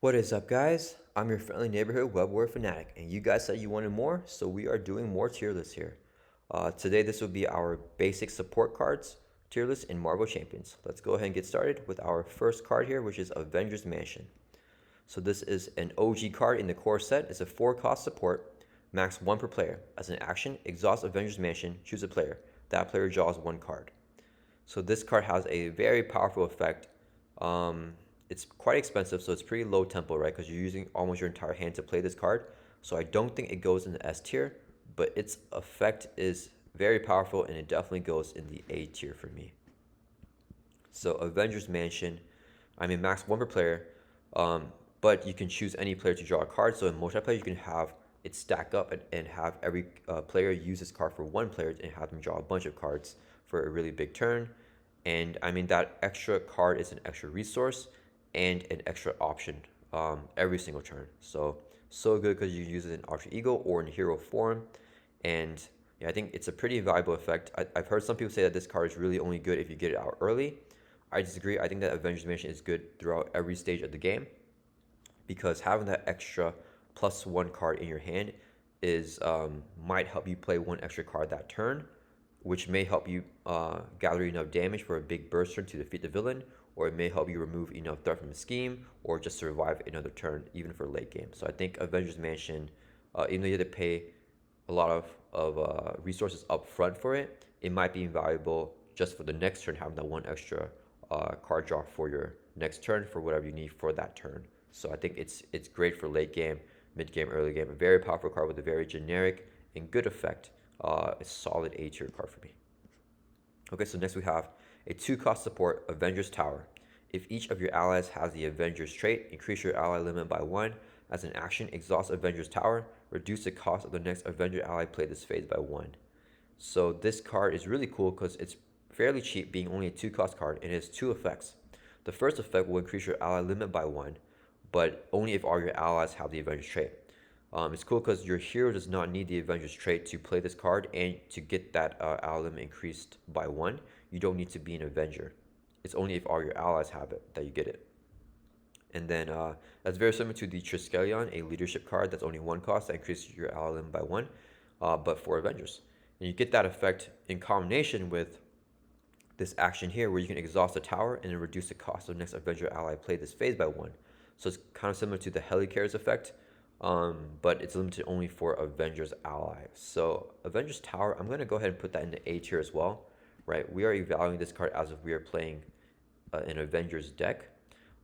What is up, guys? I'm your friendly neighborhood web war fanatic, and you guys said you wanted more, so we are doing more tier lists here. Today, this will be our basic support cards tier list in Marvel Champions. Let's go ahead and get started with our first card here, which is Avengers Mansion. So this is an OG card in the core set. It's a 4-cost support, max 1 per player. As an action, exhaust Avengers Mansion, choose a player. That player draws 1 card. So this card has a very powerful effect. Um, it's quite expensive, so it's pretty low tempo, right? Because you're using almost your entire hand to play this card. So I don't think it goes in the S tier, but its effect is very powerful, and it definitely goes in the A tier for me. So Avengers Mansion, I mean max 1 per player, but you can choose any player to draw a card. So in multiplayer, you can have it stack up and have every player use this card for one player and have them draw a bunch of cards for a really big turn. And I mean, that extra card is an extra resource and an extra option every single turn. So good because you use it in Alter Ego or in hero form. And yeah, I think it's a pretty valuable effect. I've heard some people say that this card is really only good if you get it out early. I disagree. I think that Avengers Mansion is good throughout every stage of the game because having that extra +1 card in your hand is might help you play one extra card that turn, which may help you gather enough damage for a big burst turn to defeat the villain, or it may help you remove enough threat from the scheme, or just survive another turn, even for late game. So I think Avengers Mansion, even though you have to pay a lot of resources up front for it, it might be invaluable just for the next turn, having that one extra card draw for your next turn for whatever you need for that turn. So I think it's great for late game, mid game, early game. A very powerful card with a very generic and good effect. A solid A tier card for me. Okay, so next we have a 2-cost support, Avengers Tower. If each of your allies has the Avengers trait, increase your ally limit by 1. As an action, exhaust Avengers Tower, reduce the cost of the next Avenger ally played this phase by 1. So this card is really cool because it's fairly cheap, being only a 2-cost card, and it has 2 effects. The first effect will increase your ally limit by 1, but only if all your allies have the Avengers trait. It's cool because your hero does not need the Avengers trait to play this card and to get that ally limit increased by 1. You don't need to be an Avenger. It's only if all your allies have it that you get it. And then that's very similar to the Triskelion, a leadership card that's only 1 cost that increases your ally limit by 1, but for Avengers. And you get that effect in combination with this action here where you can exhaust the tower and then reduce the cost of the next Avenger ally played this phase by 1. So it's kind of similar to the Helicarriers effect, but it's limited only for Avengers allies. So Avengers Tower, I'm going to go ahead and put that in the A tier as well, right? We are evaluating this card as if we are playing an Avengers deck.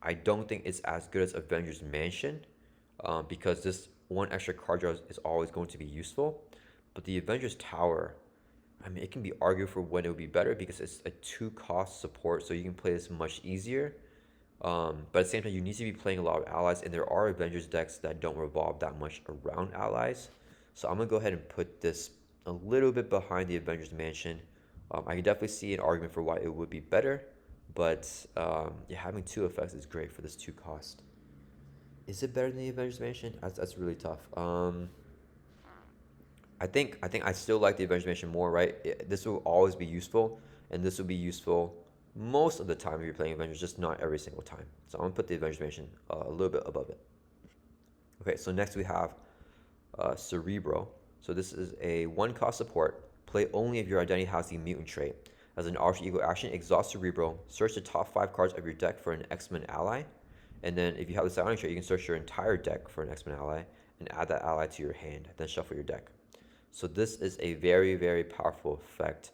I don't think it's as good as Avengers Mansion because this one extra card draw is always going to be useful. But the Avengers Tower, I mean, it can be argued for when it would be better because it's a 2-cost support, so you can play this much easier. But at the same time, you need to be playing a lot of allies, and there are Avengers decks that don't revolve that much around allies. So I'm going to go ahead and put this a little bit behind the Avengers Mansion. I can definitely see an argument for why it would be better, but yeah, having 2 effects is great for this 2 cost. Is it better than the Avengers Mansion? That's really tough. I think I still like the Avengers Mansion more, right? This will always be useful, and this will be useful most of the time if you're playing Avengers, just not every single time. So I'm gonna put the Avengers Mansion a little bit above it. Okay, so next we have Cerebro. So this is a 1-cost support. Play only if your identity has the mutant trait. As an alter ego action, exhaust Cerebro. Search the top 5 cards of your deck for an X-Men ally. And then if you have the psionic trait, you can search your entire deck for an X-Men ally and add that ally to your hand. Then shuffle your deck. So this is a very, very powerful effect.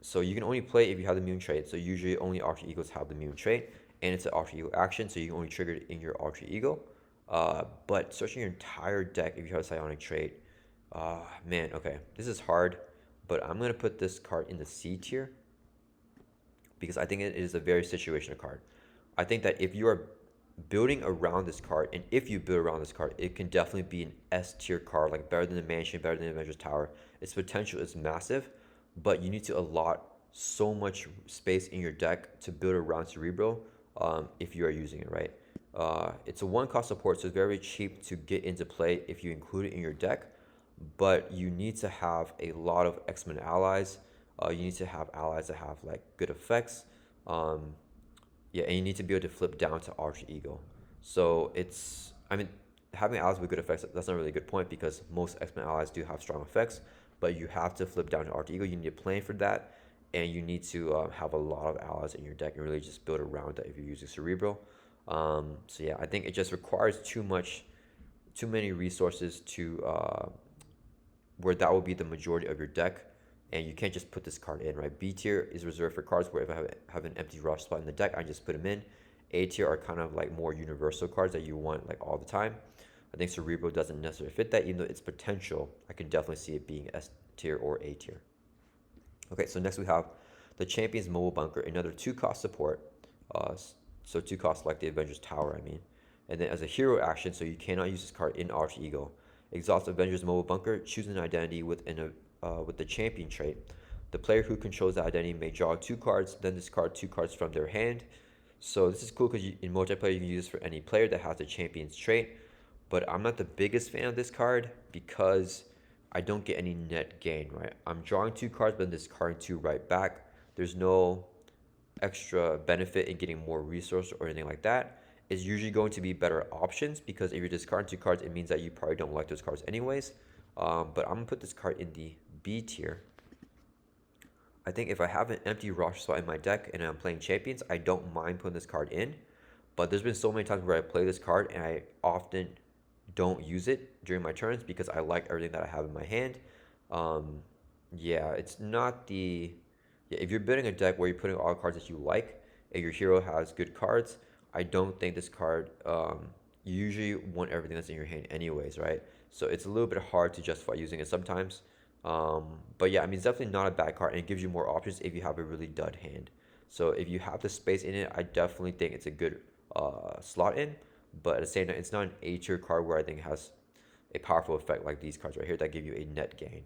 So you can only play if you have the mutant trait. So usually only alter egos have the mutant trait, and it's an alter ego action, so you can only trigger it in your alter ego. But searching your entire deck if you have a psionic trait, man, okay, this is hard, but I'm gonna put this card in the C tier because I think it is a very situational card. I think that if you are building around this card, and if you build around this card, it can definitely be an S tier card, like better than the Mansion, better than the Avengers Tower. Its potential is massive, but you need to allot so much space in your deck to build around Cerebro if you are using it right. It's a 1-cost support, so it's very cheap to get into play if you include it in your deck, but you need to have a lot of X-Men allies. You need to have allies that have like good effects. Yeah, and you need to be able to flip down to Arch Ego. So it's, I mean, having allies with good effects, that's not really a good point because most X-Men allies do have strong effects, but you have to flip down to Arch Ego. You need to plan for that, and you need to have a lot of allies in your deck and really just build around that if you're using Cerebro. So yeah, I think it just requires too many resources to where that will be the majority of your deck, and you can't just put this card in, right? B tier is reserved for cards where if I have an empty rush spot in the deck, I just put them in. A tier are kind of like more universal cards that you want like all the time. I think Cerebro doesn't necessarily fit that, even though its potential, I can definitely see it being S tier or A tier. Okay, so next we have the Champion's Mobile Bunker, another 2-cost support. Uh, so 2 costs like the Avengers Tower, I mean. And then as a hero action, so you cannot use this card in Arch Ego. Exhaust Avengers Mobile Bunker, choose an identity with the Champion trait. The player who controls the identity may draw 2 cards, then discard 2 cards from their hand. So this is cool because in multiplayer you can use this for any player that has the Champion's trait. But I'm not the biggest fan of this card because I don't get any net gain, right? I'm drawing 2 cards, but discarding 2 right back. There's no extra benefit in getting more resource or anything like that. It's usually going to be better options because if you're discarding 2 cards, it means that you probably don't like those cards anyways. But I'm gonna put this card in the B tier. I think if I have an empty rush slot in my deck and I'm playing champions, I don't mind putting this card in. But there's been so many times where I play this card and I often don't use it during my turns because I like everything that I have in my hand. Um, yeah, it's not the. Yeah, if you're building a deck where you're putting all cards that you like and your hero has good cards, I don't think this card. You usually want everything that's in your hand anyways, right? So it's a little bit hard to justify using it sometimes. But yeah, I mean, it's definitely not a bad card and it gives you more options if you have a really dud hand. So if you have the space in it, I definitely think it's a good slot in. But at the same time, it's not an A tier card where I think it has a powerful effect like these cards right here that give you a net gain.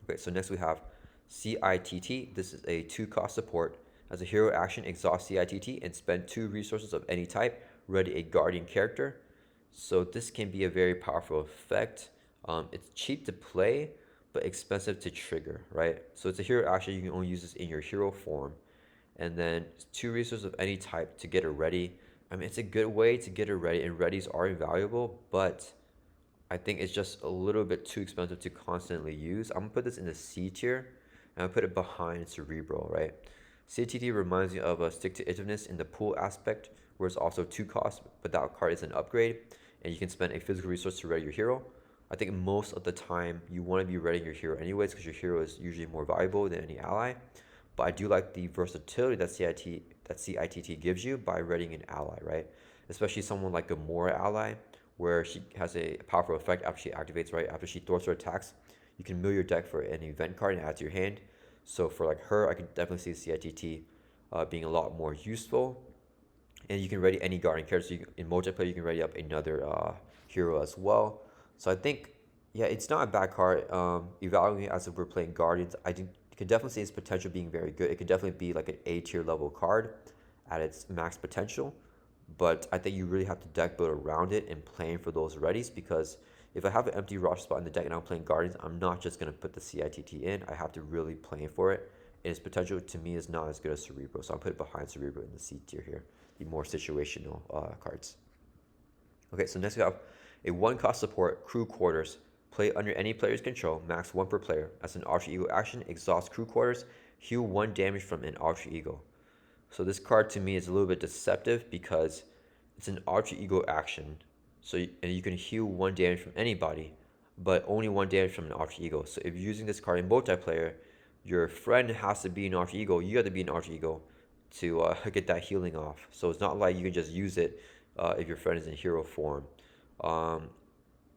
Okay, so next we have CITT. This is a 2-cost support. As a hero action, exhaust CITT and spend 2 resources of any type. Ready a guardian character. So this can be a very powerful effect. It's cheap to play, but expensive to trigger, right? So it's a hero action. You can only use this in your hero form. And then 2 resources of any type to get it ready. I mean, it's a good way to get it ready, and readies are invaluable, but I think it's just a little bit too expensive to constantly use. I'm gonna put this in the C tier, and I'll put it behind Cerebral, right? CTT reminds me of a stick to itiveness in the pool aspect, where it's also 2 costs, but that card is an upgrade, and you can spend a physical resource to ready your hero. I think most of the time you want to be readying your hero anyways, because your hero is usually more valuable than any ally. But I do like the versatility that CITT gives you by readying an ally, right? Especially someone like Gamora ally, where she has a powerful effect after she activates, right? After she throws her attacks, you can mill your deck for an event card and add to your hand. So for like her, I can definitely see CITT being a lot more useful. And you can ready any guardian character. So in multiplayer, you can ready up another hero as well. So I think, yeah, it's not a bad card. Evaluating it as if we're playing guardians, I think you can definitely see its potential being very good. It could definitely be like an A tier level card at its max potential. But I think you really have to deck build around it and plan for those readies because if I have an empty rush spot in the deck and I'm playing Guardians, I'm not just going to put the CITT in. I have to really plan for it. And its potential to me is not as good as Cerebro. So I'll put it behind Cerebro in the C tier here, the more situational cards. Okay, so next we have a 1-cost support, Crew Quarters. Play under any player's control, max 1 per player. As an Ultra Ego action, exhaust Crew Quarters, heal 1 damage from an Ultra Ego. So this card to me is a little bit deceptive because it's an Ultra Ego action. So and you can heal 1 damage from anybody, but only 1 damage from an Ultra Ego. So if you're using this card in multiplayer, your friend has to be an Ultra Ego. You have to be an Ultra Ego to get that healing off. So it's not like you can just use it if your friend is in hero form. Um,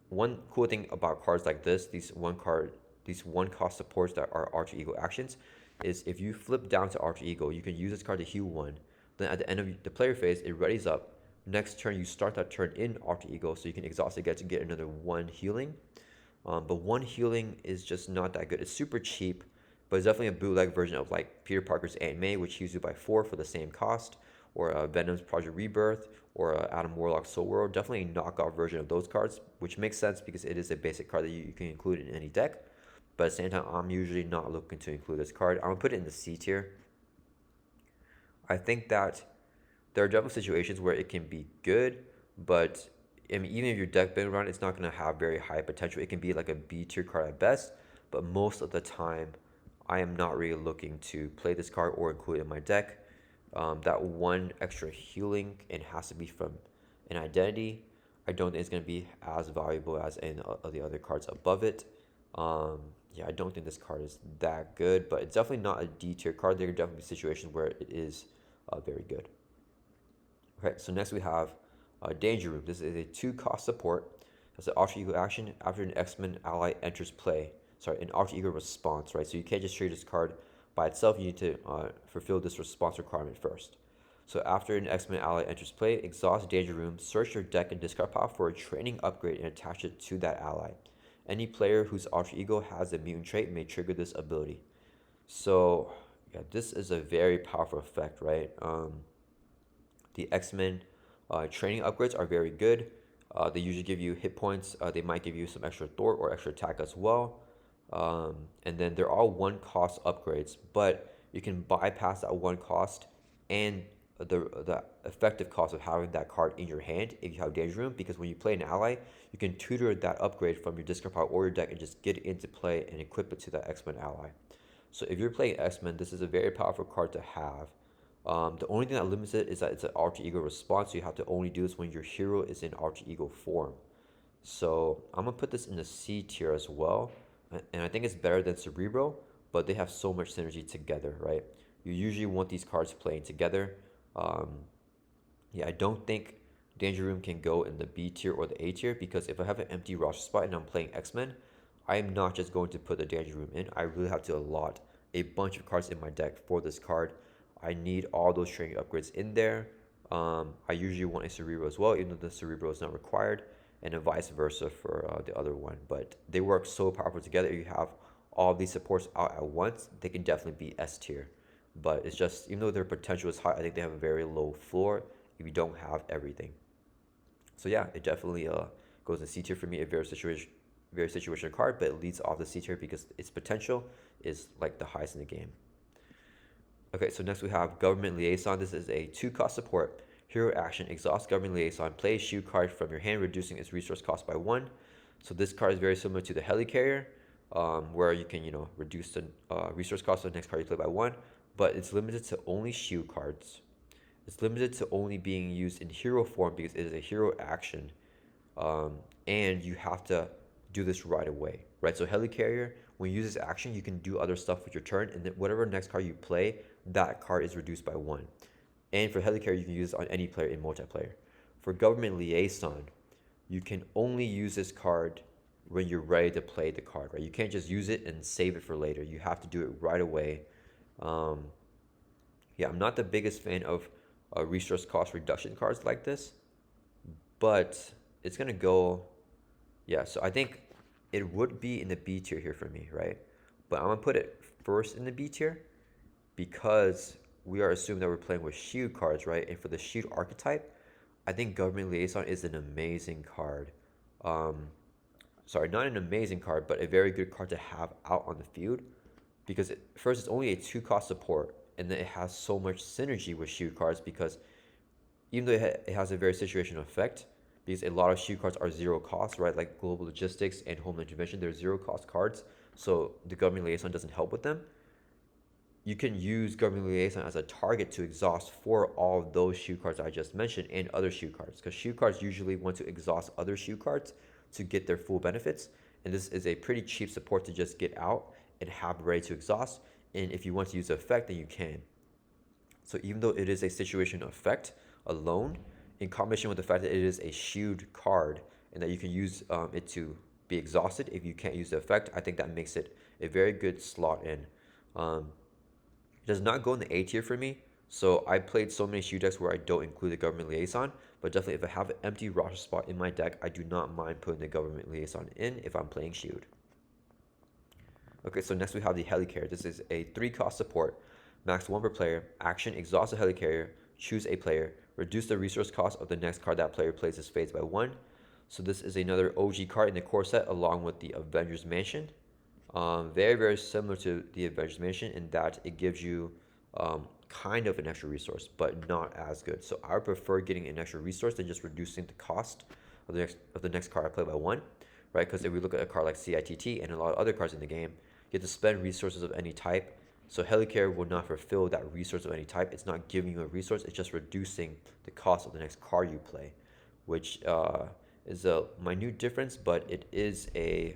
One cool thing about cards like this, these 1-cost supports that are Ultra Ego actions, is if you flip down to Ultra Ego, you can use this card to heal 1. Then at the end of the player phase, it readies up. Next turn, you start that turn in Ultra Ego, so you can exhaust it to get another 1 healing. But 1 healing is just not that good. It's super cheap, but it's definitely a bootleg version of like Peter Parker's Aunt May, which heals you by 4 for the same cost, or Venom's Project Rebirth, or Adam Warlock's Soul World. Definitely a knockoff version of those cards, which makes sense because it is a basic card that you can include in any deck. But at the same time, I'm usually not looking to include this card. I'm gonna put it in the C tier. I think that There are definitely situations where it can be good, but I mean, even if your deck been around, it's not going to have very high potential. It can be like a B tier card at best, but most of the time, I am not really looking to play this card or include it in my deck. That one extra healing, it has to be from an identity. I don't think it's going to be as valuable as any of the other cards above it. Um, yeah, I don't think this card is that good, but it's definitely not a D tier card. There are definitely situations where it is very good. Okay, so next we have Danger Room. This is a 2-cost support. That's an alter ego action after an X-Men ally enters play. Sorry, an alter ego response, right? So you can't just trade this card by itself. You need to fulfill this response requirement first. So after an X-Men ally enters play, exhaust Danger Room, search your deck and discard pile for a training upgrade and attach it to that ally. Any player whose alter ego has a mutant trait may trigger this ability. So yeah, this is a very powerful effect, right? The X-Men training upgrades are very good. They usually give you hit points. They might give you some extra thwart or extra attack as well. And then they're all 1-cost upgrades, but you can bypass that 1 cost and the effective cost of having that card in your hand if you have Danger Room, because when you play an ally, you can tutor that upgrade from your discard pile or your deck and just get it into play and equip it to that X-Men ally. So if you're playing X-Men, this is a very powerful card to have. The only thing that limits it is that it's an alter ego response. So you have to only do this when your hero is in alter ego form. So I'm gonna put this in the C tier as well, and I think it's better than Cerebro, but they have so much synergy together, right? You usually want these cards playing together. Um, yeah, I don't think Danger Room can go in the B tier or the A tier, because if I have an empty roster spot and I'm playing X-Men, I am not just going to put the Danger Room in. I really have to allot a bunch of cards in my deck for this card. I need all those training upgrades in there. I usually want a Cerebro as well, even though the Cerebro is not required, and a vice versa for the other one. But they work so powerful together. If you have all these supports out at once, they can definitely be S tier. But it's just, even though their potential is high, I think they have a very low floor if you don't have everything. So yeah, it definitely goes in C tier for me. A very situational card, but it leads off the C tier because its potential is like the highest in the game. Okay, so next we have Government Liaison. This is a 2-cost support. Hero action, exhaust Government Liaison. Play a shield card from your hand, reducing its resource cost by 1. So this card is very similar to the Helicarrier, where you can, reduce the resource cost of the next card you play by 1, but it's limited to only shield cards. It's limited to only being used in hero form because it is a hero action, and you have to do this right away, right? So Helicarrier, when you use this action, you can do other stuff with your turn, and then whatever next card you play, that card is reduced by 1. And for Helicarrier, you can use it on any player in multiplayer. For Government Liaison, you can only use this card when you're ready to play the card, right? You can't just use it and save it for later. You have to do it right away. Yeah, I'm not the biggest fan of resource cost reduction cards like this, but it's gonna go. Yeah, so I think it would be in the B tier here for me, right? But I'm gonna put it first in the B tier because we are assuming that we're playing with shield cards, right? And for the shield archetype, I think Government Liaison is an amazing card. Um, Sorry, not an amazing card, but a very good card to have out on the field because first, it's only a 2-cost support, and then it has so much synergy with shield cards because even though it has a very situational effect, because a lot of shield cards are 0 cost, right? Like Global Logistics and Homeland Intervention, they're 0-cost cards, so the Government Liaison doesn't help with them. You can use Government Liaison as a target to exhaust for all of those shield cards I just mentioned and other shield cards, because shield cards usually want to exhaust other shield cards to get their full benefits, and this is a pretty cheap support to just get out and have ready to exhaust. And if you want to use the effect, then you can. So even though it is a situation effect alone, in combination with the fact that it is a shield card and that you can use it to be exhausted if you can't use the effect, I think that makes it a very good slot in. It does not go in the A tier for me, so I played so many shield decks where I don't include the Government Liaison, but definitely if I have an empty roster spot in my deck, I do not mind putting the Government Liaison in if I'm playing shield. Okay, so next we have the Helicarrier. This is a 3-cost support. Max 1 per player. Action, exhaust the Helicarrier. Choose a player. Reduce the resource cost of the next card that player plays as fades by 1. So this is another OG card in the core set along with the Avengers Mansion. Very, very similar to the Avengers Mansion in that it gives you kind of an extra resource, but not as good. So I prefer getting an extra resource than just reducing the cost of the next card I play by one, right? Because if we look at a card like CITT and a lot of other cards in the game, you have to spend resources of any type. So Helicarrier will not fulfill that resource of any type. It's not giving you a resource. It's just reducing the cost of the next card you play, which is a minute difference, but it is a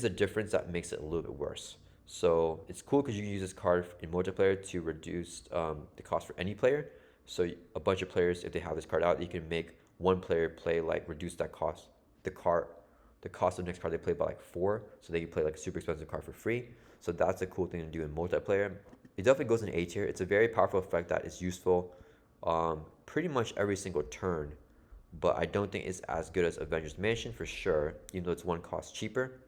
difference that makes it a little bit worse. So it's cool because you can use this card in multiplayer to reduce the cost for any player. So a bunch of players, if they have this card out, you can make one player play like reduce that cost, the cost of the next card they play by like 4, so they can play like a super expensive card for free. So that's a cool thing to do in multiplayer. It definitely goes in A tier. It's a very powerful effect that is useful pretty much every single turn, but I don't think it's as good as Avengers Mansion for sure, even though it's one cost cheaper.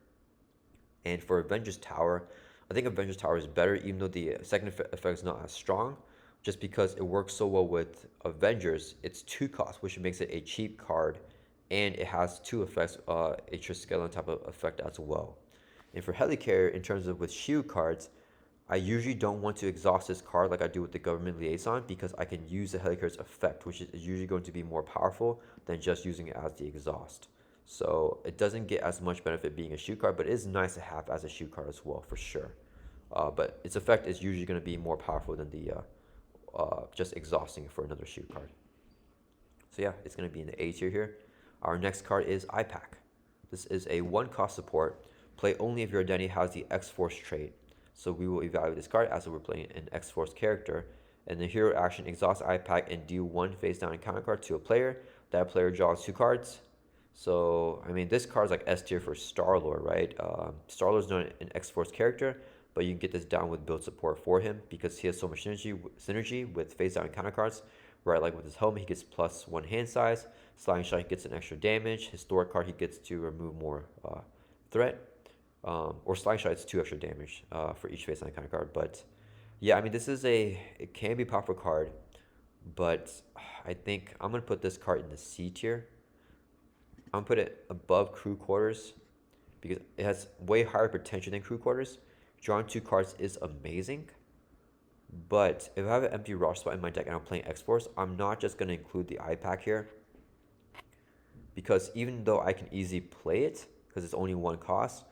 And for Avengers Tower, I think Avengers Tower is better, even though the second effect is not as strong, just because it works so well with Avengers. It's 2 costs, which makes it a cheap card, and it has 2 effects, a Triskelion type of effect as well. And for Helicarrier, in terms of with shield cards, I usually don't want to exhaust this card like I do with the Government Liaison, because I can use the Helicarrier's effect, which is usually going to be more powerful than just using it as the exhaust. So it doesn't get as much benefit being a shoot card, but it is nice to have as a shoot card as well, for sure. But its effect is usually going to be more powerful than the just exhausting for another shoot card. So yeah, it's going to be in the A tier here. Our next card is IPAC. This is a 1-cost support. Play only if your identity has the X-Force trait. So we will evaluate this card as if we're playing an X-Force character. And the hero action, exhaust IPAC and deal 1 face down encounter card to a player. That player draws 2 cards. So, I mean, this card's like S tier for Star-Lord, right? Star-Lord's not an X-Force character, but you can get this down with build support for him because he has so much synergy with face down encounter cards, right? Like with his helmet, he gets +1 hand size. Sliding Shot, he gets an extra damage. Historic card, he gets to remove more threat. Or Sliding Shot, it's 2 extra damage for each face down encounter card. But yeah, I mean, it can be a powerful card, but I think I'm going to put this card in the C tier. I'm gonna put it above Crew Quarters because it has way higher potential than Crew Quarters. Drawing 2 cards is amazing, but if I have an empty rush spot in my deck and I'm playing X-Force, I'm not just gonna include the IPAC here, because even though I can easily play it because it's only 1 cost,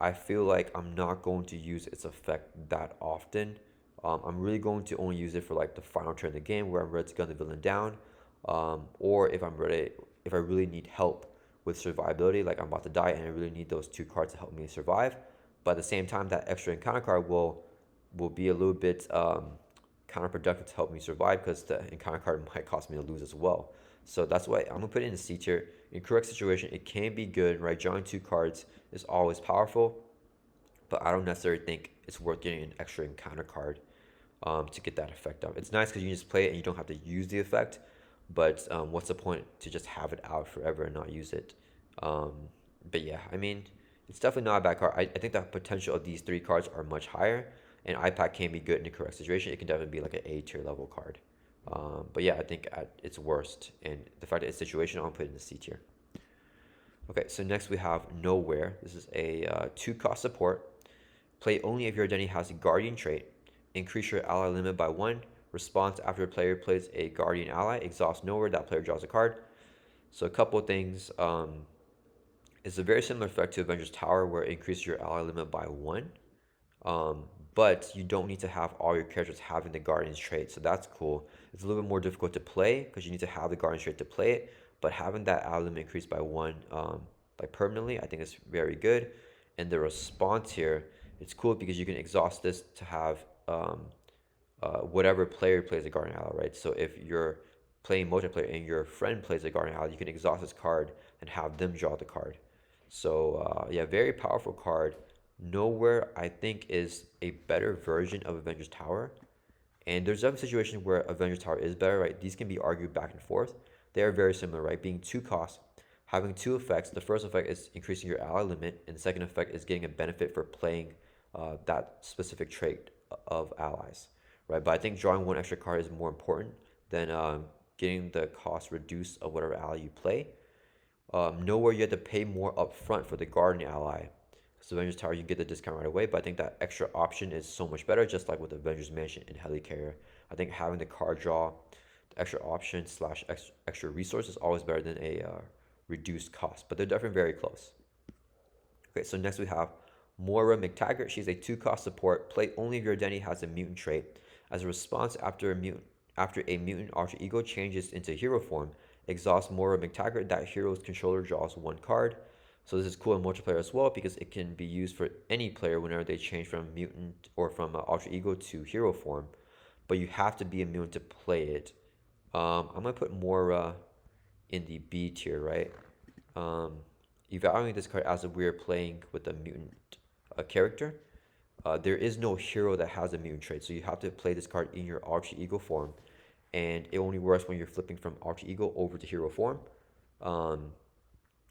I feel like I'm not going to use its effect that often. I'm really going to only use it for like the final turn of the game where I'm ready to gun the villain down, or if I really need help with survivability, like I'm about to die and I really need those 2 cards to help me survive. But at the same time, that extra encounter card will be a little bit counterproductive to help me survive because the encounter card might cost me to lose as well. So that's why I'm gonna put it in the C tier. In correct situation, it can be good, right? Drawing 2 cards is always powerful, but I don't necessarily think it's worth getting an extra encounter card to get that effect up. It's nice because you can just play it and you don't have to use the effect. But what's the point to just have it out forever and not use it? But yeah, I mean, it's definitely not a bad card. I think the potential of these 3 cards are much higher, and IPAC can be good in the correct situation. It can definitely be like an A tier level card. But yeah, I think at its worst, and the fact that it's situational, I'll put it in the C tier. Okay, so next we have Nowhere. This is a 2-cost support. Play only if your identity has a Guardian trait. Increase your ally limit by 1. Response after a player plays a Guardian ally. Exhaust Nowhere. That player draws a card. So a couple of things. It's a very similar effect to Avengers Tower where it increases your ally limit by 1. But you don't need to have all your characters having the Guardian's trait. So that's cool. It's a little bit more difficult to play because you need to have the Guardian's trait to play it. But having that ally limit increased by 1 like permanently, I think is very good. And the response here, it's cool because you can exhaust this to have whatever player plays a Guardian ally, right? So if you're playing multiplayer and your friend plays a Guardian ally, you can exhaust this card and have them draw the card. So yeah, very powerful card. Nowhere, I think, is a better version of Avengers Tower. And there's some situations where Avengers Tower is better, right? These can be argued back and forth. They are very similar, right? Being 2 costs, having 2 effects. The first effect is increasing your ally limit, and the second effect is getting a benefit for playing that specific trait of allies, right? But I think drawing 1 extra card is more important than getting the cost reduced of whatever ally you play. Nowhere you have to pay more upfront for the Guardian ally, So Avengers Tower, you get the discount right away, but I think that extra option is so much better, just like with Avengers Mansion and Helicarrier. I think having the card draw, the extra option slash extra resource is always better than a reduced cost, but they're definitely very close. Okay, so next we have Moira McTaggart. She's a 2-cost support. Play only if your identity has a mutant trait. As a response, after a mutant alter ego changes into hero form, exhaust Moira McTaggart. That hero's controller draws 1 card. So this is cool in multiplayer as well because it can be used for any player whenever they change from mutant or from alter ego to hero form. But you have to be immune to play it. I'm gonna put Moira in the B tier, right? Um, Evaluating this card as if we are playing with a mutant character. There is no hero that has a mutant trait, so you have to play this card in your alter ego form, and it only works when you're flipping from alter ego over to hero form. Um,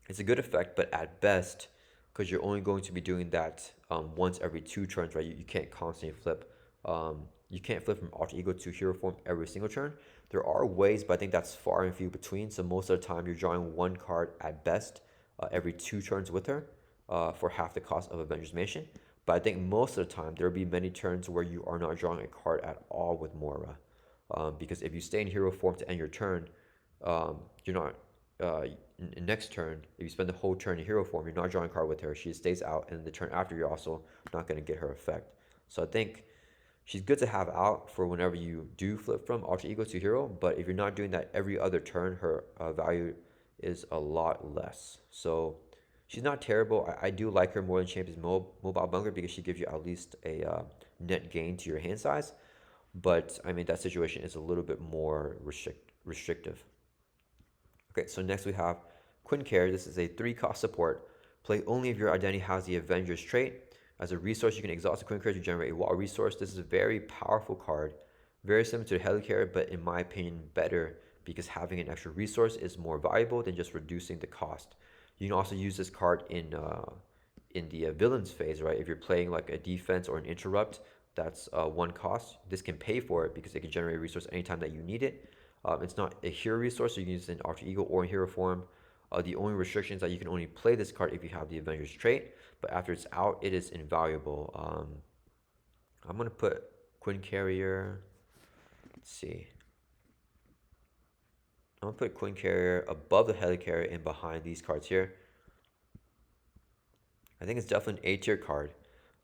it's a good effect, but at best, because you're only going to be doing that once every 2 turns, right? You can't constantly flip. You can't flip from alter ego to hero form every single turn. There are ways, but I think that's far and few between. So most of the time, you're drawing 1 card at best every 2 turns with her for half the cost of Avengers Mansion. But I think most of the time, there will be many turns where you are not drawing a card at all with Moira. Because if you stay in hero form to end your turn, you're not next turn, if you spend the whole turn in hero form, you're not drawing a card with her. She stays out, and the turn after, you're also not going to get her effect. So I think she's good to have out for whenever you do flip from alter ego to hero. But if you're not doing that every other turn, her value is a lot less. So she's not terrible. I do like her more than Champions Mobile Bunker because she gives you at least a net gain to your hand size. But I mean, that situation is a little bit more restrictive. Okay, so next we have Quincare. This is a 3-cost support. Play only if your identity has the Avengers trait. As a resource, you can exhaust the Quincare to generate a wall resource. This is a very powerful card. Very similar to Helicarrier, but in my opinion, better because having an extra resource is more valuable than just reducing the cost. You can also use this card in the villains phase, right? If you're playing like a defense or an interrupt, that's 1 cost. This can pay for it because it can generate a resource anytime that you need it. It's not a hero resource, so you can use it in alter ego or in hero form. The only restriction is that you can only play this card if you have the Avengers trait, but after it's out, it is invaluable. I'm gonna put Quincarier. Let's see. I'm gonna put Quincarier above the Helicarrier and behind these cards here. I think it's definitely an A tier card.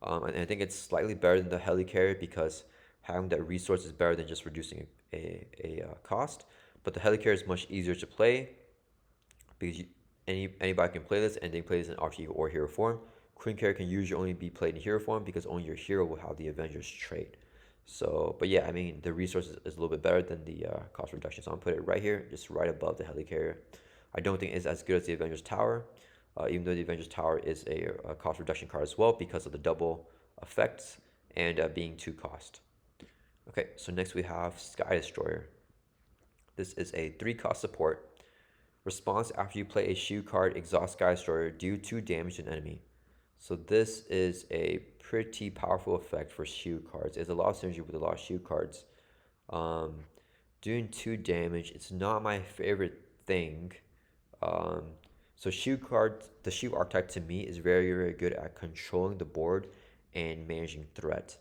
And I think it's slightly better than the Helicarrier because having that resource is better than just reducing a cost. But the Helicarrier is much easier to play because anybody can play this, and they can play this in alter ego or hero form. Quincarier can usually only be played in hero form because only your hero will have the Avengers trait. So, but yeah, I mean, the resource is a little bit better than the cost reduction. So I'm gonna put it right here, just right above the Helicarrier. I don't think it's as good as the Avengers Tower, even though the Avengers Tower is a cost reduction card as well because of the double effects and being 2 cost. Okay, so next we have Sky Destroyer. This is a 3-cost support. Response after you play a shield card, exhaust Sky Destroyer, do 2 damage to an enemy. So this is a pretty powerful effect for shield cards. There's a lot of synergy with a lot of shield cards. Doing 2 damage, it's not my favorite thing. So shield cards, the shield archetype to me is very, very good at controlling the board and managing threat.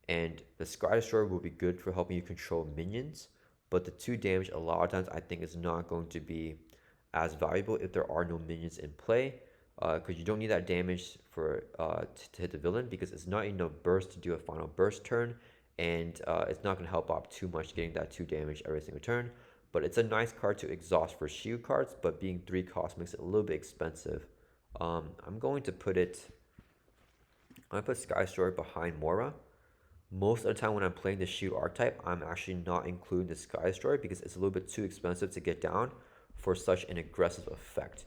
And the Sky Destroyer will be good for helping you control minions, but the 2 damage a lot of times I think is not going to be as valuable if there are no minions in play, because you don't need that damage for to hit the villain because it's not enough burst to do a final burst turn, and it's not going to help out too much getting that 2 damage every single turn. But it's a nice card to exhaust for shield cards, but being 3 cost makes it a little bit expensive. I'm going to put it. I'm gonna put Sky Destroyer behind Moira. Most of the time when I'm playing the shield archetype, I'm actually not including the Sky Destroyer because it's a little bit too expensive to get down for such an aggressive effect.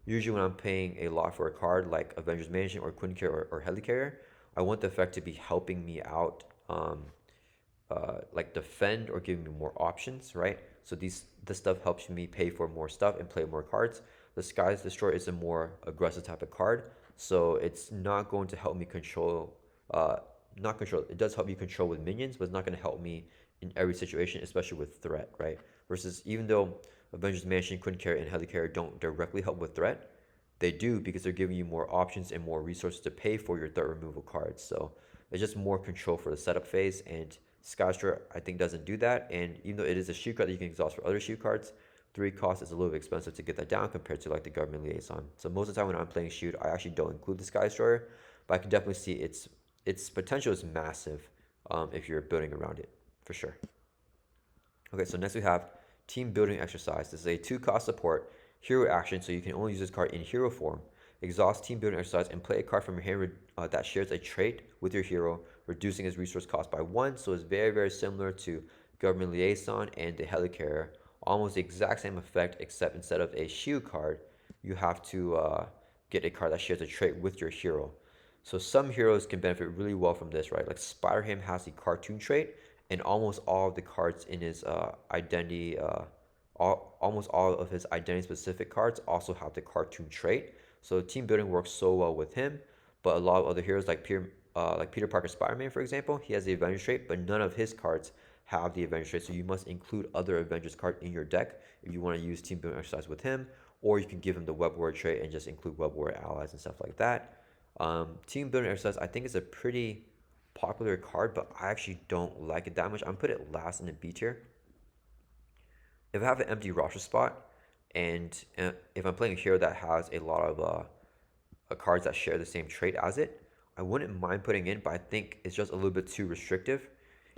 Usually when I'm paying a lot for a card like Avengers Mansion or Quincare or Helicarrier, I want the effect to be helping me out, like defend or giving me more options, right? So this stuff helps me pay for more stuff and play more cards. The Sky Destroyer is a more aggressive type of card, so it's not going to help me control, not control, it does help you control with minions, but it's not going to help me in every situation, especially with threat, right? Versus even though Avengers Mansion, Quincare, and Helicarrier don't directly help with threat, They do because they're giving you more options and more resources to pay for your threat removal cards. So it's just more control for the setup phase. And Skyscraper, I think, doesn't do that. And even though it is a shield card that you can exhaust for other shield cards, 3 cost is a little bit expensive to get that down compared to like the Government Liaison. So most of the time when I'm playing shield, I actually don't include the Sky Destroyer, but I can definitely see its potential is massive if you're building around it, for sure. Okay, so next we have Team Building Exercise. This is a 2-cost support hero action, so you can only use this card in hero form. Exhaust Team Building Exercise and play a card from your hand that shares a trait with your hero, reducing his resource cost by 1. So it's very, very similar to Government Liaison and the Helicarrier. Almost the exact same effect, except instead of a shield card, you have to get a card that shares a trait with your hero. So some heroes can benefit really well from this, right? Like Spider-Ham has the cartoon trait, and almost all of the cards in his identity, almost all of his identity-specific cards also have the cartoon trait. So team building works so well with him. But a lot of other heroes like Peter Parker Spider-Man, for example, he has the Avengers trait, but none of his cards have the Avengers trait. So you must include other Avengers cards in your deck if you want to use team building exercise with him, or you can give him the Web Warrior trait and just include Web Warrior allies and stuff like that. Team building exercise, I think, is a pretty popular card, but I actually don't like it that much. I'm gonna put it last in the B tier. If I have an empty roster spot, and if I'm playing a hero that has a lot of cards that share the same trait as it, I wouldn't mind putting in, but I think it's just a little bit too restrictive.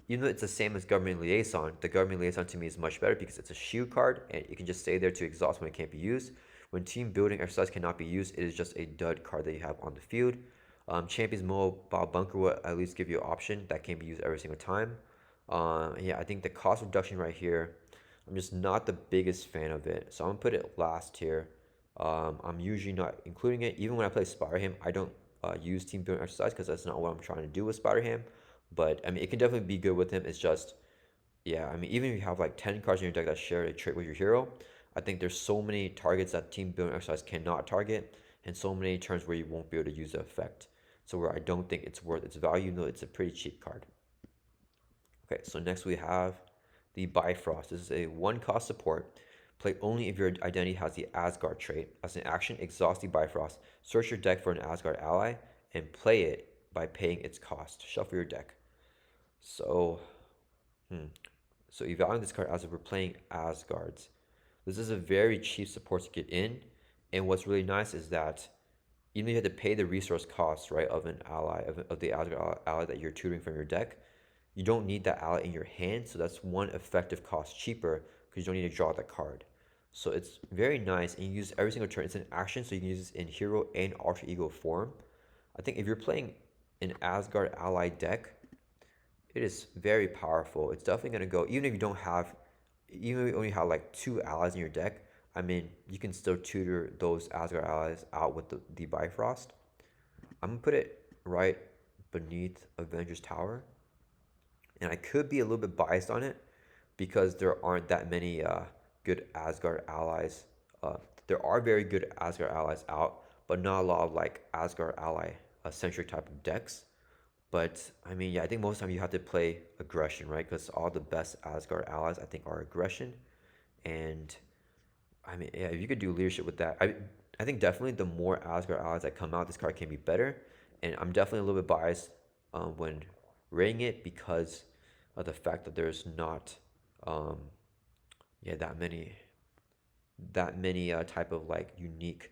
Even though it's the same as Government Liaison, the Government Liaison to me is much better because it's a shield card and it can just stay there to exhaust when it can't be used. When team building exercise cannot be used, it is just a dud card that you have on the field. Champions Mobile Bunker will at least give you an option that can be used every single time. Yeah, I think the cost reduction right here, I'm just not the biggest fan of it. So I'm gonna put it last here. I'm usually not including it. Even when I play Spider-Ham, I don't use team building exercise because that's not what I'm trying to do with Spider-Ham. But I mean, it can definitely be good with him. It's just, yeah, I mean, even if you have like 10 cards in your deck that share a trait with your hero, I think there's so many targets that team building exercise cannot target, and so many turns where you won't be able to use the effect. So where I don't think it's worth its value, even though it's a pretty cheap card. Okay, so next we have the Bifrost. This is a 1-cost support. Play only if your identity has the Asgard trait. As an action, exhaust the Bifrost. Search your deck for an Asgard ally and play it by paying its cost. Shuffle your deck. So, so evaluating this card as if we're playing Asgards. This is a very cheap support to get in, and what's really nice is that even though you have to pay the resource cost, right, of an ally, of the Asgard ally that you're tutoring from your deck, you don't need that ally in your hand, so that's one effective cost cheaper because you don't need to draw that card. So it's very nice, and you use every single turn. It's an action, so you can use this in hero and alter ego form. I think if you're playing an Asgard ally deck, it is very powerful. It's definitely going to go, even if you don't have, even if you only have like 2 allies in your deck, I mean, you can still tutor those Asgard allies out with the Bifrost. I'm going to put it right beneath Avengers Tower. And I could be a little bit biased on it because there aren't that many good Asgard allies. There are very good Asgard allies out, but not a lot of like Asgard ally centric type of decks. But I mean, yeah, I think most of the time you have to play aggression, right? Because all the best Asgard allies, I think, are aggression. And I mean, yeah, if you could do leadership with that, I think definitely the more Asgard allies that come out, this card can be better. And I'm definitely a little bit biased when rating it because of the fact that there's not, yeah, that many type of like unique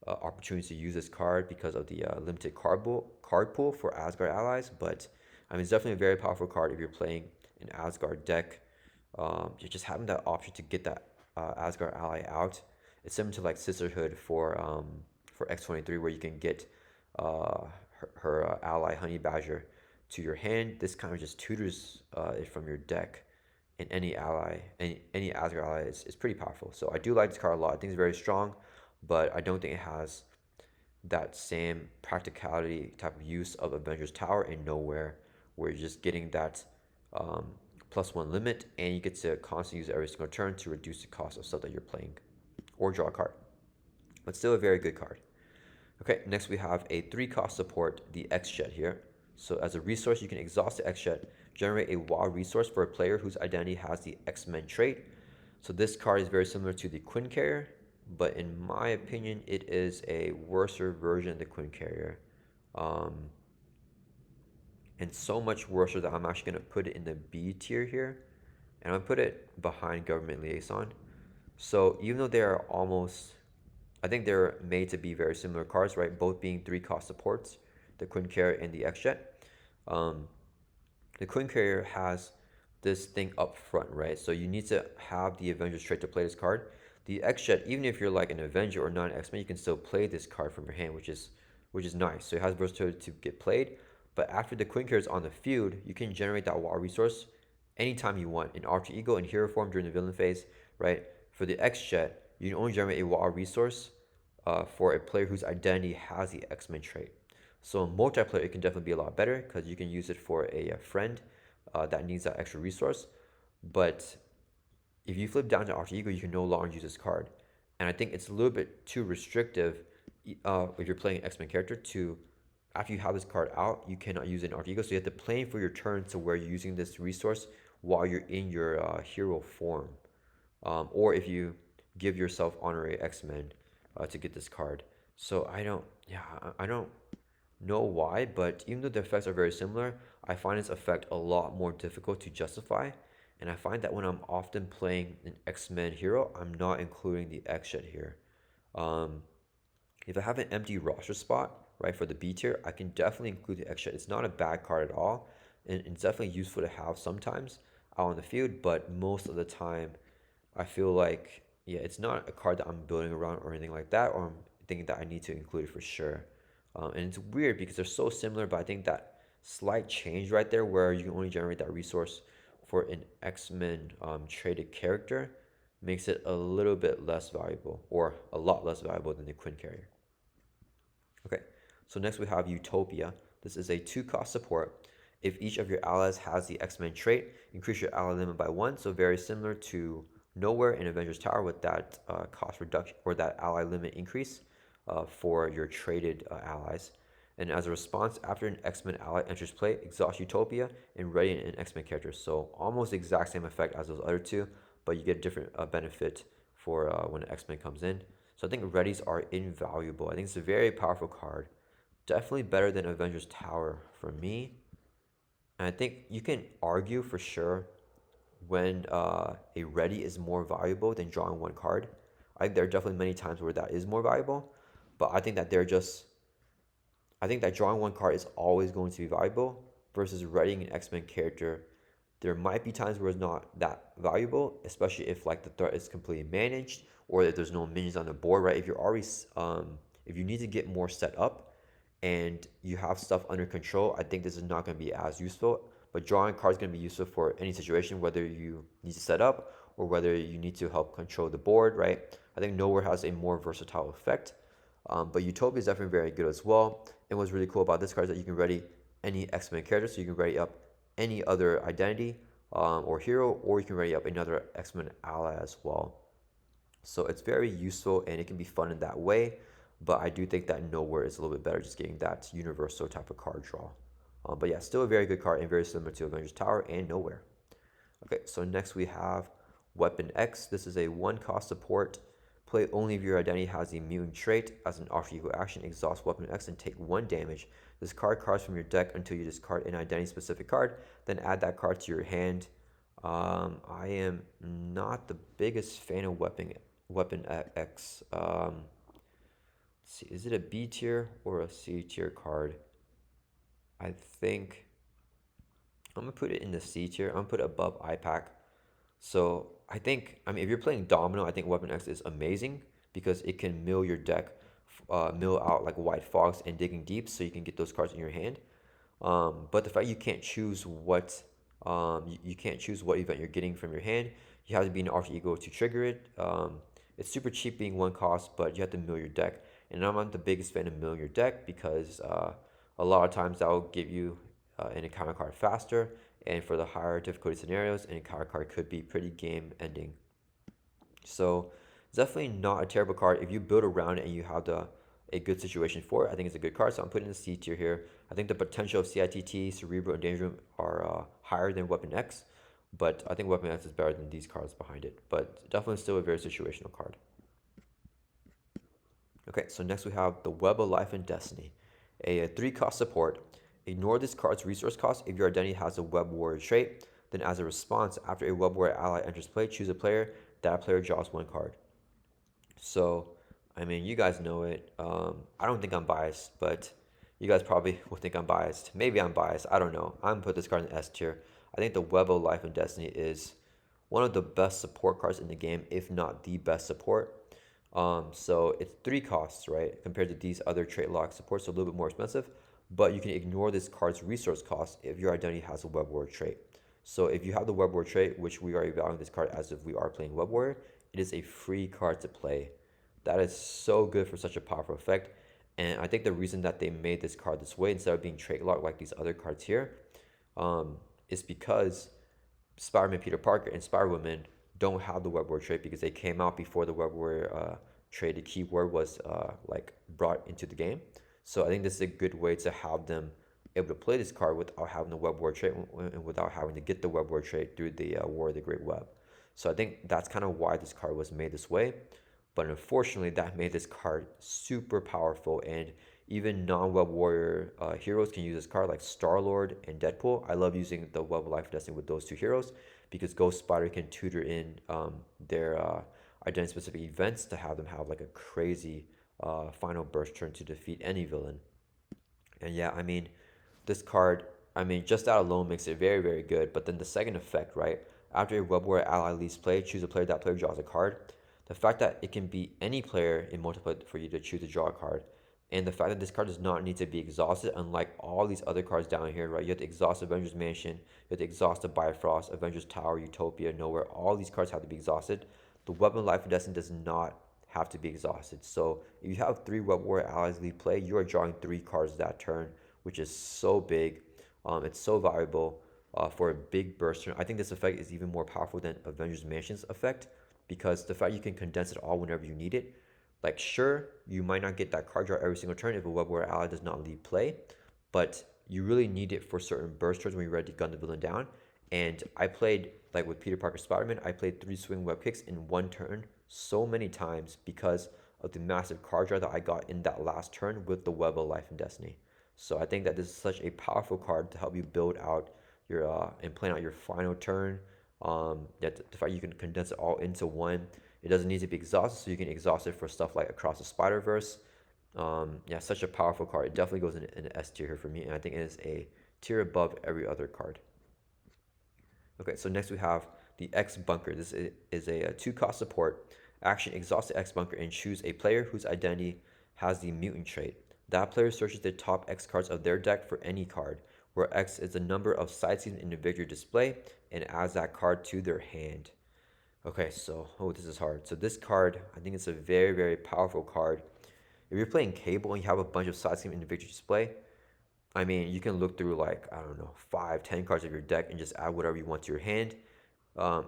opportunities to use this card because of the limited card pool for Asgard allies. But I mean, it's definitely a very powerful card if you're playing an Asgard deck. You're just having that option to get that Asgard ally out. It's similar to like Sisterhood for X-23, where you can get her ally Honey Badger to your hand. This kind of just tutors it from your deck, and any ally, any Asgard ally is pretty powerful. So I do like this card a lot. I think it's very strong, but I don't think it has that same practicality type of use of Avengers Tower and Nowhere, where you're just getting that +1 limit, and you get to constantly use it every single turn to reduce the cost of stuff that you're playing or draw a card. But still a very good card. Okay, next we have a 3-cost support, the X-Jet here. So as a resource, you can exhaust the X-Jet, generate a wild resource for a player whose identity has the X-Men trait. So this card is very similar to the Quinn Carrier. but in my opinion, it is a worser version of the Quinn Carrier. Um, and so much worse that I'm actually going to put it in the B tier here, and I'm going to put it behind Government Liaison. So even though they are almost, I think they're made to be very similar cards, right? Both being 3-cost supports, the Quinn Carrier and the X-Jet. Um, the Quinn Carrier has this thing up front, right? So you need to have the Avengers trait to play this card. The X-Jet, even if you're like an Avenger or not an X-Men, you can still play this card from your hand, which is nice. So it has versatility to get played. But after the Quinn Carrier is on the field, you can generate that WoW resource anytime you want in Alter Ego and Hero form during the villain phase, right? For the X-Jet, you can only generate a WoW resource for a player whose identity has the X-Men trait. So in multiplayer, it can definitely be a lot better because you can use it for a friend that needs that extra resource. But if you flip down to Alter Ego, you can no longer use this card. And I think it's a little bit too restrictive if you're playing an X-Men character to, after you have this card out, you cannot use it in Alter Ego. So you have to plan for your turn to where you're using this resource while you're in your hero form. Or if you give yourself Honorary X-Men to get this card. So I don't know why, but even though the effects are very similar, I find its effect a lot more difficult to justify. And I find that when I'm often playing an X-Men hero, I'm not including the X-Jet here. Um, if I have an empty roster spot, right, for the B tier, I can definitely include the X-Jet. It's not a bad card at all, and it's definitely useful to have sometimes out on the field, but most of the time, I feel like, yeah, it's not a card that I'm building around or anything like that, or I'm thinking that I need to include it for sure. And it's weird because they're so similar, but I think that slight change right there where you can only generate that resource for an X-Men traded character makes it a little bit less valuable, or a lot less valuable than the Quinn Carrier. Okay, so next we have Utopia. This is a 2-cost support. If each of your allies has the X-Men trait, increase your ally limit by 1. So very similar to Nowhere in Avengers Tower with that cost reduction or that ally limit increase for your traded allies. And as a response, after an X-Men ally enters play, exhaust Utopia and ready an X-Men character. So almost the exact same effect as those other two, but you get a different benefit for when an X-Men comes in. So I think readies are invaluable. I think it's a very powerful card. Definitely better than Avengers Tower for me. And I think you can argue for sure when a ready is more valuable than drawing one card. I think there are definitely many times where that is more valuable, but I think that drawing one card is always going to be valuable versus readying an X-Men character. There might be times where it's not that valuable, especially if like the threat is completely managed or if there's no minions on the board, right? If you're already if you need to get more set up and you have stuff under control, I think this is not going to be as useful. But drawing cards is going to be useful for any situation, whether you need to set up or whether you need to help control the board, right? I think Nowhere has a more versatile effect. But Utopia is definitely very good as well. And what's really cool about this card is that you can ready any X-Men character, so you can ready up any other identity or hero, or you can ready up another X-Men ally as well. So it's very useful and it can be fun in that way. But I do think that Nowhere is a little bit better, just getting that universal type of card draw. But yeah, still a very good card and very similar to Avengers Tower and Nowhere. Okay, so next we have Weapon X. This is a 1-cost support. Play only if your identity has the immune trait. As an alter ego action, exhaust Weapon X and take 1 damage. Discard cards from your deck until you discard an identity specific card. Then add that card to your hand. I am not the biggest fan of Weapon X. Let's see, is it a B tier or a C tier card? I think I'm gonna put it in the C tier. I'm gonna put it above IPAC. So I think, I mean, if you're playing Domino, I think Weapon X is amazing because it can mill your deck, mill out like White Fox and Digging Deep, so you can get those cards in your hand. But the fact you can't choose you can't choose what event you're getting from your hand. You have to be an alter ego to trigger it. It's super cheap being 1 cost, but you have to mill your deck. And I'm not the biggest fan of milling your deck because a lot of times that will give you an encounter card faster. And for the higher difficulty scenarios, an encounter card could be pretty game ending. So it's definitely not a terrible card. If you build around it and you have a good situation for it, I think it's a good card. So I'm putting the C tier here. I think the potential of CITT, Cerebro, and Danger Room are higher than Weapon X, but I think Weapon X is better than these cards behind it. But definitely still a very situational card. Okay, so next we have the Web of Life and Destiny, a 3-cost support. Ignore this card's resource cost if your identity has a Web Warrior trait. Then, as a response, after a Web Warrior ally enters play, choose a player. That player draws 1 card. So, I mean, you guys know it. I don't think I'm biased, but you guys probably will think I'm biased. Maybe I'm biased. I don't know. I'm gonna put this card in S tier. I think the Web of Life and Destiny is one of the best support cards in the game, if not the best support. So it's 3 costs, right? Compared to these other trait lock supports, so a little bit more expensive. But you can ignore this card's resource cost if your identity has a Web Warrior trait. So if you have the Web Warrior trait, which we are evaluating this card as if we are playing Web Warrior, it is a free card to play. That is so good for such a powerful effect. And I think the reason that they made this card this way instead of being trait locked like these other cards here, is because Spider-Man Peter Parker and Spider-Woman don't have the Web Warrior trait because they came out before the Web Warrior trait, the keyword was like brought into the game. So I think this is a good way to have them able to play this card without having the Web Warrior trait and without having to get the Web Warrior trait through the War of the Great Web. So I think that's kind of why this card was made this way. But unfortunately, that made this card super powerful, and even non-Web Warrior heroes can use this card, like Star-Lord and Deadpool. I love using the Web of Life Destiny with those 2 heroes because Ghost Spider can tutor in their identity-specific events to have them have like a crazy final burst turn to defeat any villain. And yeah, I mean, this card, I mean, just that alone makes it very, very good. But then the second effect, right? After a Web Warrior ally leaves play, choose a player. That player draws a card. The fact that it can be any player in multiplayer for you to choose to draw a card, and the fact that this card does not need to be exhausted, unlike all these other cards down here, right? You have to exhaust Avengers Mansion, you have to exhaust the Bifrost, Avengers Tower, Utopia, Nowhere. All these cards have to be exhausted. The Weapon of Life and Destiny does not have to be exhausted. So if you have 3 Web Warrior allies leave play, you are drawing 3 cards that turn, which is so big. It's so valuable for a big burst turn. I think this effect is even more powerful than Avengers Mansion's effect because the fact you can condense it all whenever you need it. Like, sure, you might not get that card draw every single turn if a Web Warrior ally does not leave play, but you really need it for certain burst turns when you're ready to gun the villain down. And I played, like with Peter Parker Spider-Man, I played 3 swing web kicks in 1 turn so many times because of the massive card draw that I got in that last turn with the Web of Life and Destiny. So I think that this is such a powerful card to help you build out your and plan out your final turn. That the fact you can condense it all into one. It doesn't need to be exhausted, so you can exhaust it for stuff like Across the Spider-Verse. Yeah, such a powerful card. It definitely goes in S tier here for me, and I think it is a tier above every other card. Okay, so next we have the X Bunker. This is a 2-cost support. Action: exhaust the X Bunker and choose a player whose identity has the mutant trait. That player searches the top X cards of their deck for any card, where X is the number of side scenes in the victory display, and adds that card to their hand. Okay, so, oh, this is hard. So this card, I think it's a very, very powerful card. If you're playing Cable and you have a bunch of side schemes in the victory display, I mean, you can look through like, I don't know, 5, 10 cards of your deck and just add whatever you want to your hand.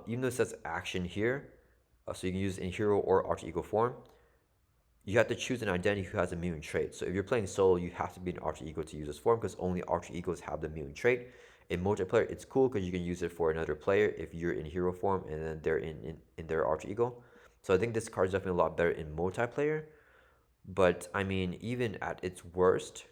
Even though it says action here, so you can use it in hero or alter ego form, you have to choose an identity who has a mutant trait. So if you're playing solo, you have to be an alter ego to use this form because only alter egos have the mutant trait. In multiplayer, it's cool because you can use it for another player if you're in hero form and then they're in their alter ego. So I think this card is definitely a lot better in multiplayer. But I mean, even at its worst,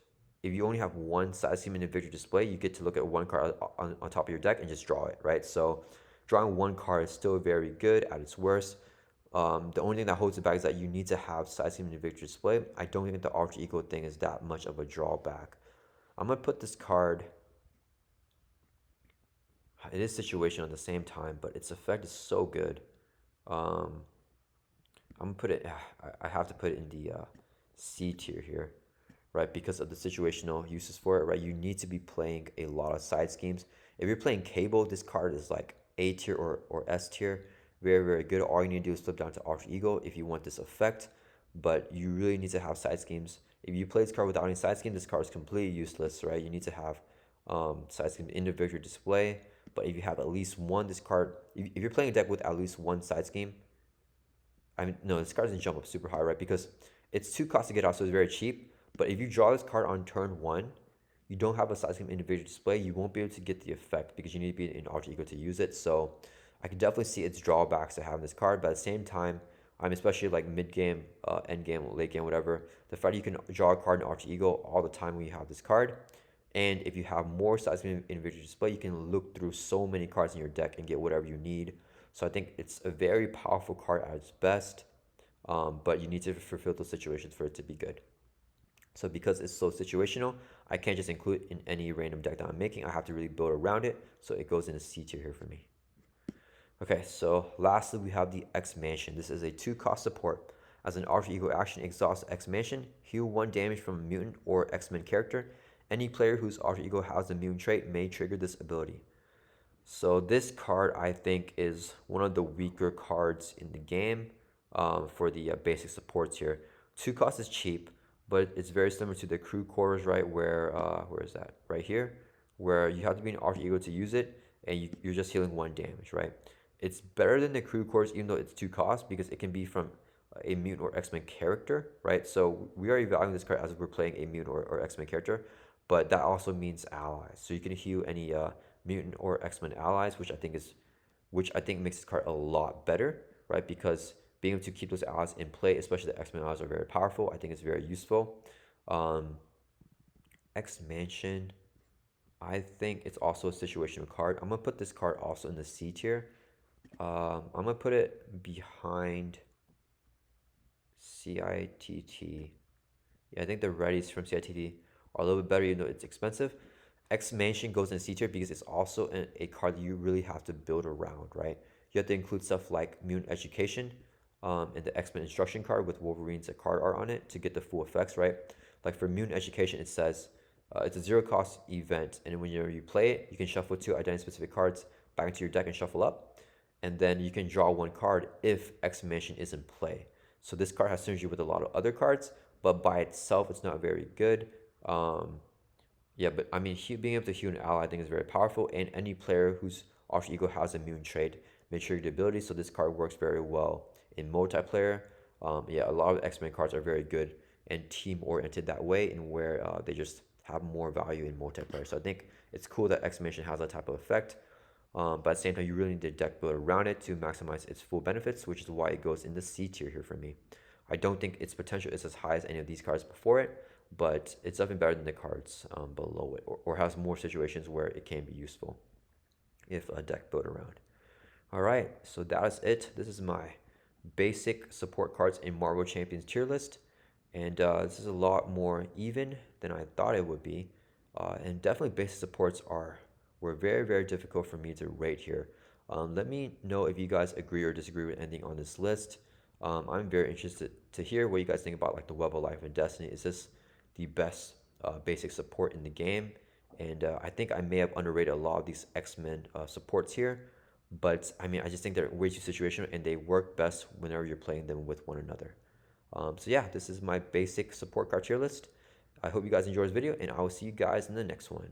if you only have one side scheme in the victory display, you get to look at one card on top of your deck and just draw it, right? So drawing one card is still very good at its worst. The only thing that holds it back is that you need to have side scheme in the victory display. I don't think the alter ego thing is that much of a drawback. I'm gonna put this card. It is situational at the same time, but its effect is so good. Um, I'm gonna put it. I have to put it in the C tier here, right? Because of the situational uses for it, right? You need to be playing a lot of side schemes. If you're playing Cable, this card is like A tier or S tier. Very, very good. All you need to do is flip down to Alter Ego if you want this effect, but you really need to have side schemes. If you play this card without any side scheme, this card is completely useless, right? You need to have side scheme in the victory display, but if you have at least one, this card, if you're playing a deck with at least one side scheme, I mean, no, this card doesn't jump up super high, right? Because it's 2 costs to get off, so it's very cheap. But if you draw this card on turn 1, you don't have a side scheme individual display, you won't be able to get the effect because you need to be in alter ego to use it. So I can definitely see its drawbacks to having this card, but at the same time, I'm especially like mid game, end game, late game, whatever. The fact that you can draw a card in Alter Ego all the time when you have this card, and if you have more size in individual display, you can look through so many cards in your deck and get whatever you need. So I think it's a very powerful card at its best, but you need to fulfill those situations for it to be good. So because it's so situational, I can't just include it in any random deck that I'm making. I have to really build around it. So it goes in a C tier here for me. Okay, so lastly, we have the X Mansion. This is a 2-cost support. As an Alter Ego action, exhaust X Mansion, heal 1 damage from a mutant or X-Men character. Any player whose Alter Ego has the mutant trait may trigger this ability. So this card, I think, is one of the weaker cards in the game for the basic supports here. 2 cost is cheap, but it's very similar to the crew quarters, right? Where is that? Right here, where you have to be an Alter Ego to use it, and you're just healing 1 damage, right? It's better than the crew quarters, even though it's 2 cost, because it can be from a mutant or X-Men character, right? So we are evaluating this card as if we're playing a mutant or X-Men character, but that also means allies. So you can heal any mutant or X-Men allies, which I think makes this card a lot better, right? Because being able to keep those allies in play, especially the X-Men allies, are very powerful. I think it's very useful. X Mansion, I think it's also a situational card. I'm gonna put this card also in the C tier. I'm gonna put it behind CITT. Yeah, I think the readies from CITT are a little bit better, even though it's expensive. X Mansion goes in C tier because it's also a card that you really have to build around, right? You have to include stuff like Mutant Education and the X-Men Instruction card with Wolverine's card art on it to get the full effects, right? Like for Mutant Education, it says it's a 0-cost event, and when you play it, you can shuffle 2 identity-specific cards back into your deck and shuffle up, and then you can draw 1 card if X Mansion is in play. So this card has synergy with a lot of other cards, but by itself, it's not very good. Yeah, but I mean, being able to heal an ally, I think, is very powerful. And any player whose Alter Ego has a mutant trait may trigger the ability. So this card works very well in multiplayer. Yeah, a lot of X-Men cards are very good and team-oriented that way, and where they just have more value in multiplayer. So I think it's cool that X Mansion has that type of effect. But at the same time, you really need to deck build around it to maximize its full benefits, which is why it goes in the C tier here for me. I don't think its potential is as high as any of these cards before it, but it's definitely better than the cards below it, or has more situations where it can be useful if a deck built around. All right, so that is it. This is my basic support cards in Marvel Champions tier list, and this is a lot more even than I thought it would be, and definitely basic supports were very, very difficult for me to rate here. Let me know if you guys agree or disagree with anything on this list. I'm very interested to hear what you guys think about like the Web of Life and Destiny. Is this the best basic support in the game? And I think I may have underrated a lot of these X-Men supports here. But I mean, I just think they're way too situational and they work best whenever you're playing them with one another. So yeah, this is my basic support card tier list. I hope you guys enjoyed this video, and I will see you guys in the next one.